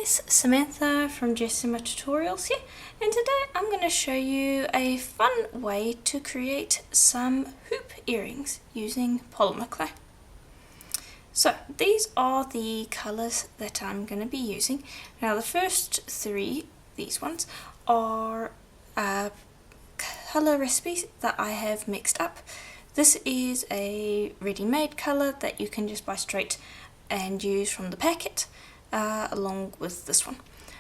guys, Samantha from Jessima Tutorials here, and today I'm going to show you a fun way to create some hoop earrings using polymer clay. So these are the colours that I'm going to be using. Now the first three, these ones, are colour recipes that I have mixed up. This is a ready-made colour that you can just buy straight and use from the packet. Along with this one.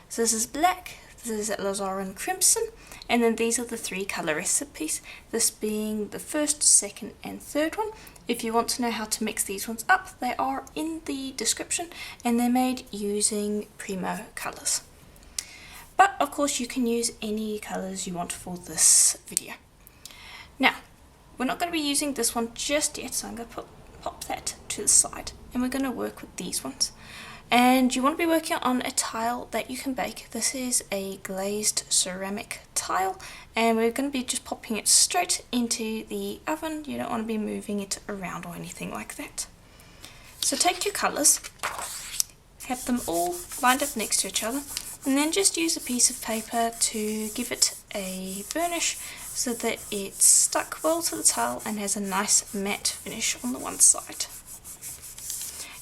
So this is black, this is alizarin crimson, and then these are the three colour recipes, this being the first, second and third one. If you want to know how to mix these ones up, they are in the description and they're made using Premo colours. But of course you can use any colours you want for this video. Now, we're not going to be using this one just yet, so I'm going to pop that to the side and we're going to work with these ones. And you want to be working on a tile that you can bake. This is a glazed ceramic tile and we're going to be just popping it straight into the oven. You don't want to be moving it around or anything like that. So take your colours, have them all lined up next to each other, and then just use a piece of paper to give it a burnish so that it's stuck well to the tile and has a nice matte finish on the one side.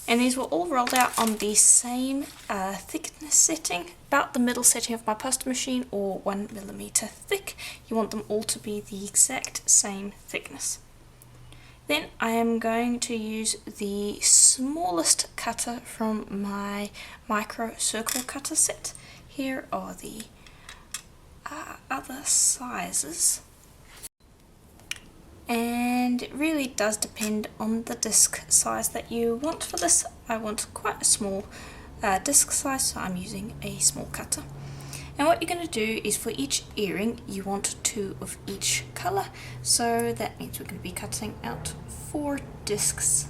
And these were all rolled out on the same thickness setting, about the middle setting of my pasta machine, or 1mm thick. You want them all to be the exact same thickness. Then I am going to use the smallest cutter from my micro circle cutter set. Here are the other sizes. And it really does depend on the disc size that you want for this. I want quite a small disc size, so I'm using a small cutter. And what you're going to do is for each earring you want 2 of each colour, so that means we're going to be cutting out 4 discs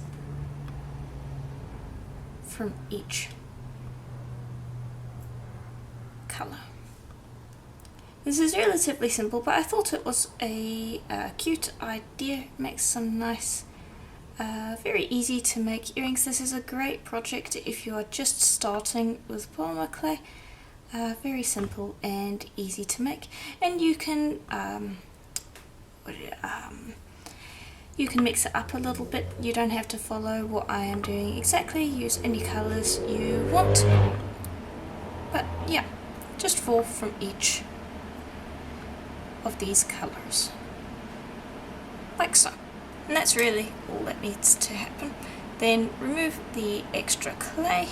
from each colour. This is relatively simple, but I thought it was a cute idea. It makes some nice, very easy to make earrings. This is a great project if you are just starting with polymer clay. Very simple and easy to make, and you can mix it up a little bit. You don't have to follow what I am doing exactly. Use any colours you want, but yeah, just 4 from each of these colours, like so. And that's really all that needs to happen. Then remove the extra clay.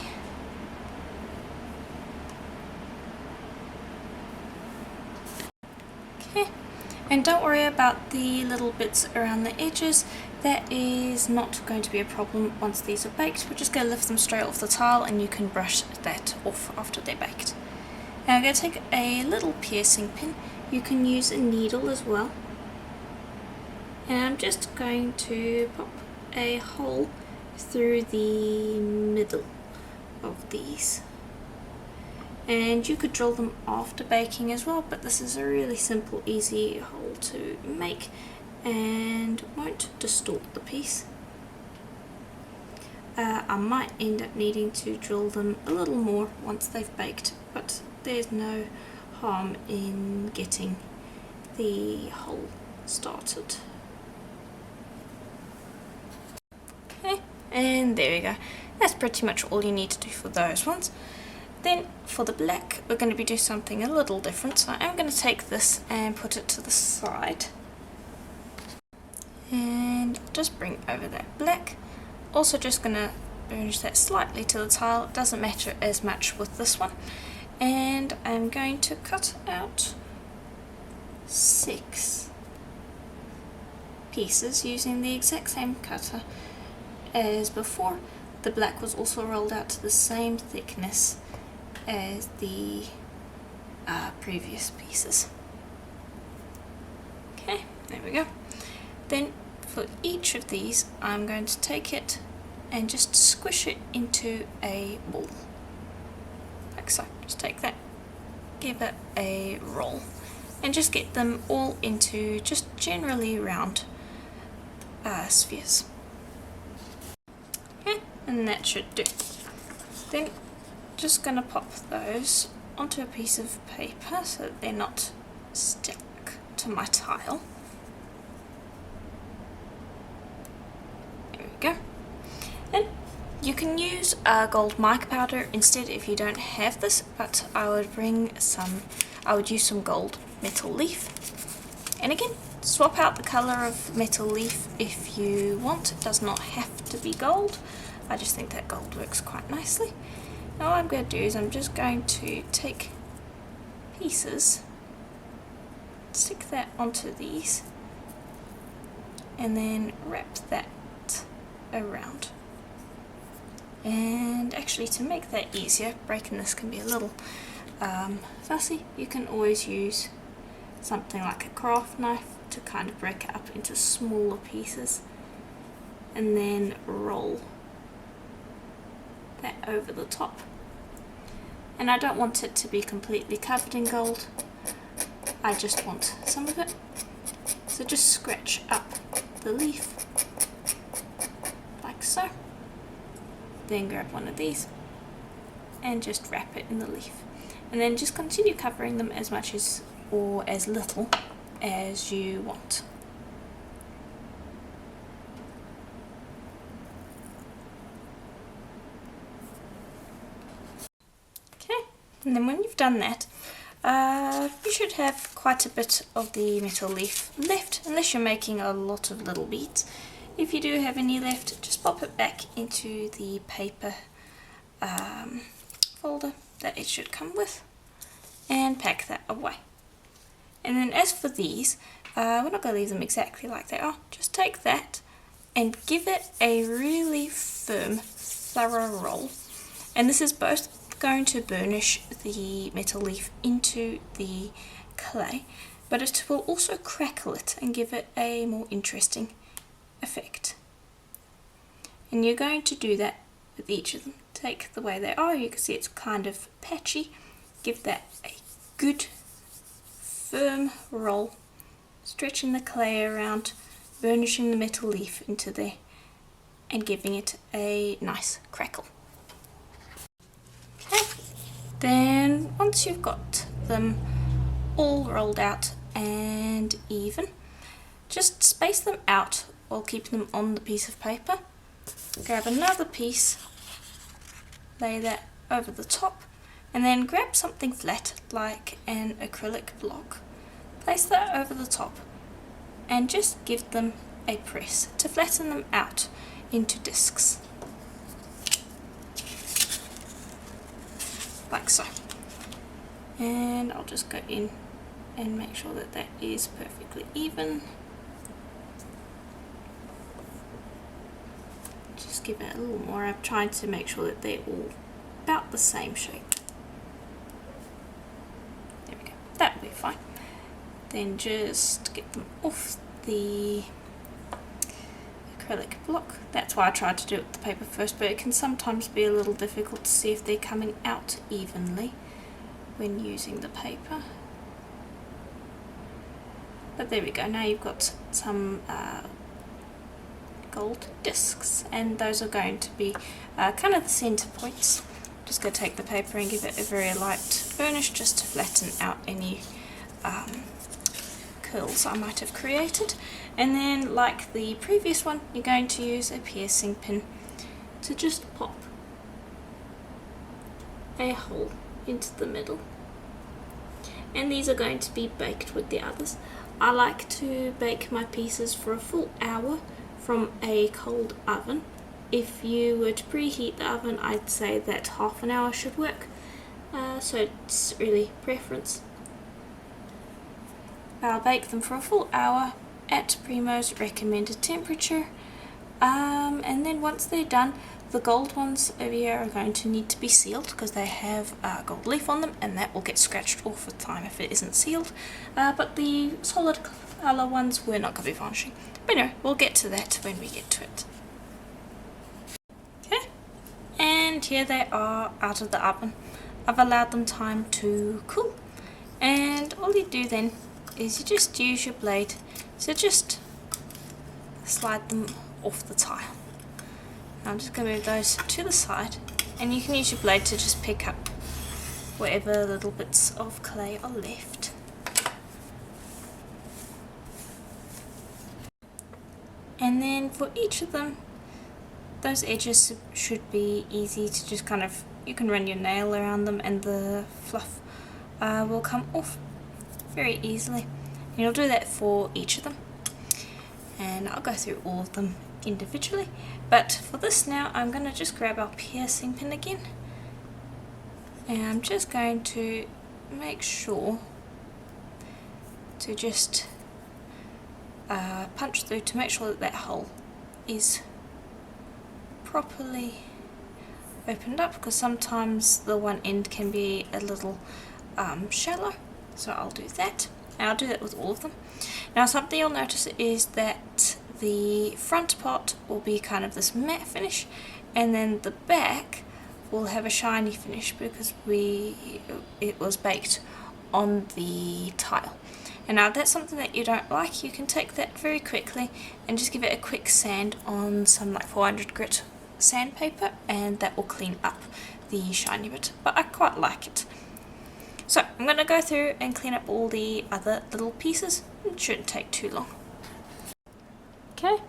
Okay, and don't worry about the little bits around the edges. That is not going to be a problem once these are baked. We're just going to lift them straight off the tile and you can brush that off after they're baked. Now I'm going to take a little piercing pin. You can use a needle as well, and I'm just going to pop a hole through the middle of these, and you could drill them after baking as well, but this is a really simple, easy hole to make and won't distort the piece. I might end up needing to drill them a little more once they've baked, but there's no harm in getting the hole started. Okay, and there we go. That's pretty much all you need to do for those ones. Then for the black, we're going to be doing something a little different. So I'm going to take this and put it to the side. And I'll just bring over that black. Also just going to burnish that slightly to the tile. It doesn't matter as much with this one. And I'm going to cut out 6 pieces using the exact same cutter as before. The black was also rolled out to the same thickness as the previous pieces. Okay, there we go. Then for each of these I'm going to take it and just squish it into a ball. Like so. Just take that, give it a roll, and just get them all into just generally round spheres. Okay, and that should do. Then just going to pop those onto a piece of paper so that they're not stuck to my tile. There we go. And you can use gold mica powder instead if you don't have this, but I would use some gold metal leaf. And again, swap out the colour of metal leaf if you want. It does not have to be gold. I just think that gold works quite nicely. Now what I'm going to do is I'm just going to take pieces, stick that onto these, and then wrap that around. And actually, to make that easier, breaking this can be a little fussy, you can always use something like a craft knife to kind of break it up into smaller pieces and then roll that over the top. And I don't want it to be completely covered in gold, I just want some of it. So just scratch up the leaf like so, then grab one of these and just wrap it in the leaf, and then just continue covering them as much as or as little as you want. Okay, and then when you've done that, you should have quite a bit of the metal leaf left, unless you're making a lot of little beads. If you do have any left, just pop it back into the paper folder that it should come with and pack that away. And then as for these, we're not going to leave them exactly like they are. Just take that and give it a really firm, thorough roll. And this is both going to burnish the metal leaf into the clay, but it will also crackle it and give it a more interesting effect. And you're going to do that with each of them. Take the way they are, you can see it's kind of patchy. Give that a good firm roll, stretching the clay around, burnishing the metal leaf into there and giving it a nice crackle. Okay, then once you've got them all rolled out and even, just space them out while keeping them on the piece of paper. Grab another piece, lay that over the top, and then grab something flat like an acrylic block, place that over the top and just give them a press to flatten them out into discs, like so. And I'll just go in and make sure that that is perfectly even. Just give it a little more. I'm trying to make sure that they're all about the same shape. There we go, that'll be fine. Then just get them off the acrylic block. That's why I tried to do it with the paper first, but it can sometimes be a little difficult to see if they're coming out evenly when using the paper. But there we go, now you've got some gold discs, and those are going to be kind of the center points. Just going to take the paper and give it a very light burnish just to flatten out any curls I might have created. And then, like the previous one, you're going to use a piercing pin to just pop a hole into the middle. And these are going to be baked with the others. I like to bake my pieces for a full hour from a cold oven. If you were to preheat the oven, I'd say that half an hour should work. So it's really preference. I'll bake them for a full hour at Premo's recommended temperature. And then once they're done, the gold ones over here are going to need to be sealed because they have gold leaf on them, and that will get scratched off with time if it isn't sealed. But the solid colour ones we're not going to be varnishing. But anyway, we'll get to that when we get to it. Okay, and here they are out of the oven. I've allowed them time to cool, and all you do then is you just use your blade to just slide them off the tile. I'm just going to move those to the side And you can use your blade to just pick up whatever little bits of clay are left. And then for each of them, those edges should be easy to just kind of, you can run your nail around them and the fluff will come off very easily. And you'll do that for each of them. And I'll go through all of them individually. But for this now, I'm going to just grab our piercing pin again. And I'm just going to make sure to just punch through to make sure that that hole is properly opened up, because sometimes the one end can be a little shallow. So I'll do that, and I'll do that with all of them. Now something you'll notice is that the front part will be kind of this matte finish, and then the back will have a shiny finish because it was baked on the tile. And now if that's something that you don't like, you can take that very quickly and just give it a quick sand on some like 400 grit sandpaper, and that will clean up the shiny bit, but I quite like it. So I'm going to go through and clean up all the other little pieces. It shouldn't take too long. Okay,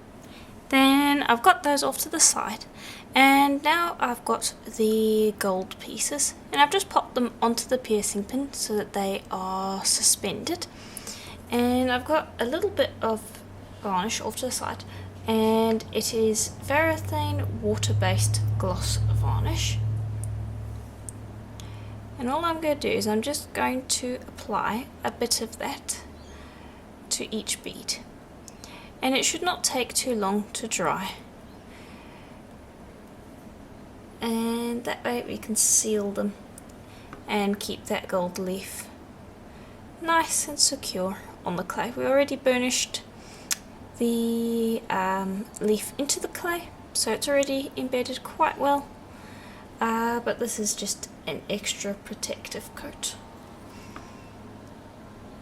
then I've got those off to the side, and now I've got the gold pieces, and I've just popped them onto the piercing pin so that they are suspended. And I've got a little bit of varnish off to the side, and it is Varathane water-based gloss varnish. And all I'm going to do is I'm just going to apply a bit of that to each bead, and it should not take too long to dry, and that way we can seal them and keep that gold leaf nice and secure on the clay. We already burnished the leaf into the clay, so it's already embedded quite well, but this is just an extra protective coat.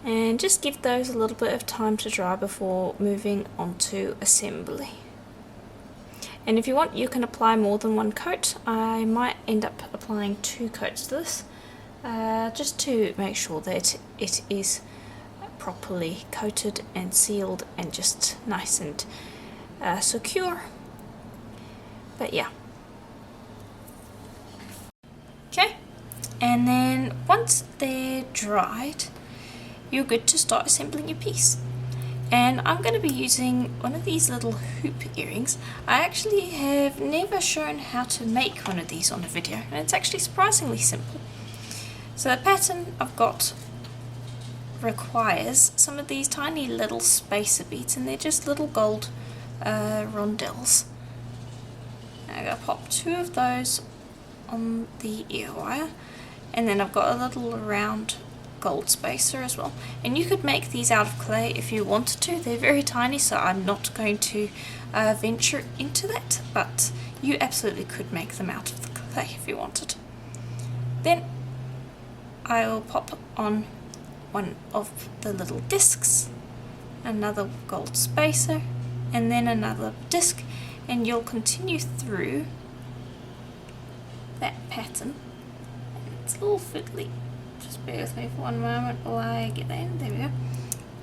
And just give those a little bit of time to dry before moving on to assembly. And if you want, you can apply more than one coat. I might end up applying 2 coats to this, just to make sure that it is properly coated and sealed and just nice and secure. But yeah. Okay, and then once they're dried, you're good to start assembling your piece. And I'm going to be using one of these little hoop earrings. I actually have never shown how to make one of these on a video, and it's actually surprisingly simple. So the pattern I've got requires some of these tiny little spacer beads, and they're just little gold rondelles. I'm going to pop 2 of those on the ear wire, and then I've got a little round gold spacer as well. And you could make these out of clay if you wanted to. They're very tiny, so I'm not going to venture into that, but you absolutely could make them out of the clay if you wanted. Then I'll pop on one of the little discs, another gold spacer, and then another disc, and you'll continue through that pattern. It's a little fiddly, just bear with me for one moment while I get that in. There we go.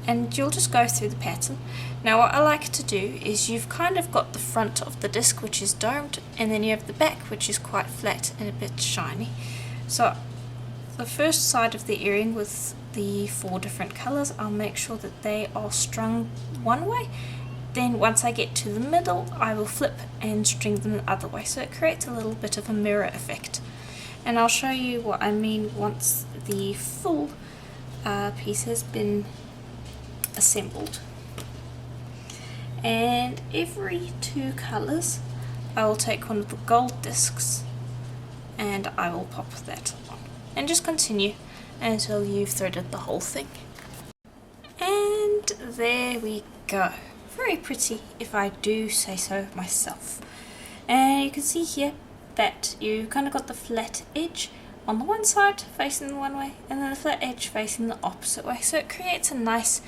And you'll just go through the pattern. Now what I like to do is, you've kind of got the front of the disc which is domed, and then you have the back which is quite flat and a bit shiny. So the first side of the earring with the 4 different colours, I'll make sure that they are strung one way. Then once I get to the middle, I will flip and string them the other way, so it creates a little bit of a mirror effect. And I'll show you what I mean once the full piece has been assembled. And every 2 colours, I will take one of the gold discs and I will pop that on, and just continue until you've threaded the whole thing. And there we go. Very pretty, if I do say so myself. And you can see here that you kind of got the flat edge on the one side facing the one way, and then the flat edge facing the opposite way, so it creates a nice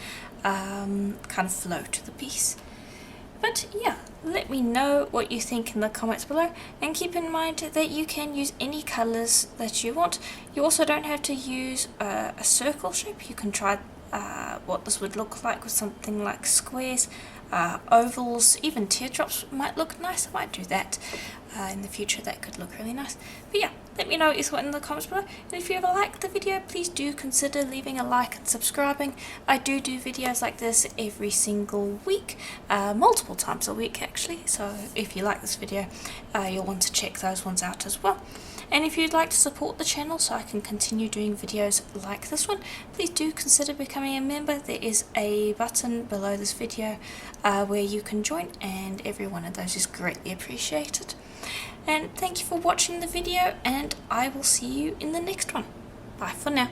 kind of flow to the piece. But yeah, let me know what you think in the comments below, and keep in mind that you can use any colours that you want. You also don't have to use a circle shape. You can try what this would look like with something like squares, ovals, even teardrops might look nice. I might do that in the future. That could look really nice. But yeah, let me know what you thought in the comments below, and if you ever liked the video, please do consider leaving a like and subscribing. I do videos like this every single week, multiple times a week actually, so if you like this video, you'll want to check those ones out as well. And if you'd like to support the channel so I can continue doing videos like this one, please do consider becoming a member. There is a button below this video where you can join, and every one of those is greatly appreciated. And thank you for watching the video, and I will see you in the next one. Bye for now.